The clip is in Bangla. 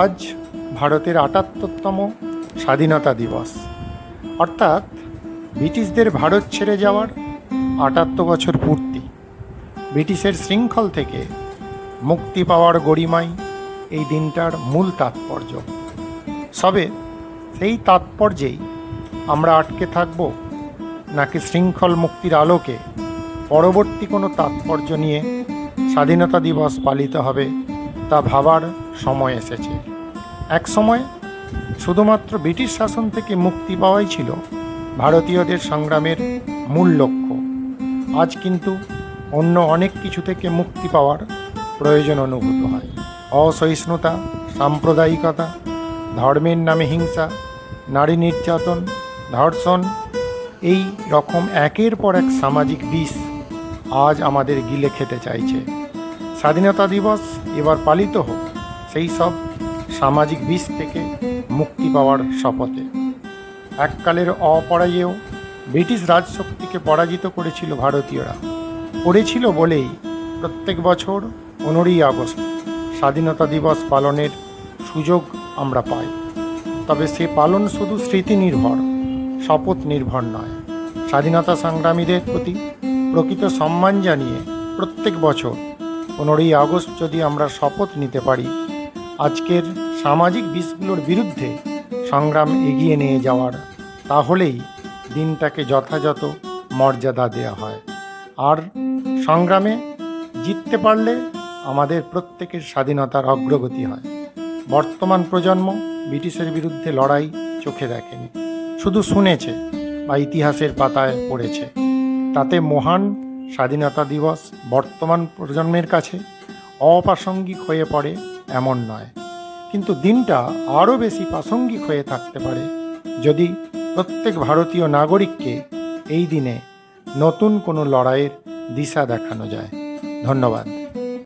আজ ভারতের ৭৮তম স্বাধীনতা দিবস, অর্থাৎ ব্রিটিশদের ভারত ছেড়ে যাওয়ার ৭৮ বছর পূর্তি। ব্রিটিশের শৃঙ্খল থেকে মুক্তি পাওয়ার গরিমাই এই দিনটার মূল তাৎপর্য। সবে সেই তাৎপর্যেই আমরা আটকে থাকব, নাকি শৃঙ্খল মুক্তির আলোকে পরবর্তী কোনো তাৎপর্য নিয়ে স্বাধীনতা দিবস পালিত হবে, তা ভাবার সময় এসেছে। এক সময় শুধুমাত্র ব্রিটিশ শাসন থেকে মুক্তি পাওয়াই ছিল ভারতীয়দের সংগ্রামের মূল লক্ষ্য। আজ কিন্তু অন্য অনেক কিছু থেকে মুক্তি পাওয়ার প্রয়োজন অনুভূত হয়। অসহিষ্ণুতা, সাম্প্রদায়িকতা, ধর্মের নামে হিংসা, নারী নির্যাতন, ধর্ষণ, এই রকম একের পর এক সামাজিক বিষ আজ আমাদের গিলে খেতে চাইছে। স্বাধীনতা দিবস এবার পালিত হোক সেই সব সামাজিক বিষ থেকে মুক্তি পাওয়ার শপথে। এককালের অপরাজেয় ব্রিটিশ রাজশক্তিকে পরাজিত করেছিল ভারতীয়রা। করেছিল বলেই প্রত্যেক বছর 15ই আগস্ট স্বাধীনতা দিবস পালনের সুযোগ আমরা পাই। তবে সে পালন শুধু স্মৃতি নির্ভর, শপথ নির্ভর নয়। স্বাধীনতা সংগ্রামীদের প্রতি প্রকৃত সম্মান জানিয়ে প্রত্যেক বছর 15ই আগস্ট যদি আমরা শপথ নিতে পারি আজকের সামাজিক বিষগুলোর বিরুদ্ধে সংগ্রাম এগিয়ে নিয়ে যাওয়ার, তাহলেই দিনটাকে যথাযথ মর্যাদা দেওয়া হয়। আর সংগ্রামে জিততে পারলে আমাদের প্রত্যেকের স্বাধীনতার অগ্রগতি হয়। বর্তমান প্রজন্ম ব্রিটিশের বিরুদ্ধে লড়াই চোখে দেখেনি, শুধু শুনেছে বা ইতিহাসের পাতায় পড়েছে। তাতে মহান স্বাধীনতা দিবস বর্তমান প্রজন্মের কাছে অপ্রাসঙ্গিক হয়ে পড়ে এমন নয়, কিন্তু দিনটা আরও বেশি প্রাসঙ্গিক হয়ে থাকতে পারে যদি প্রত্যেক ভারতীয় নাগরিককে এই দিনে নতুন কোনো লড়াইয়ের দিশা দেখানো যায়। ধন্যবাদ।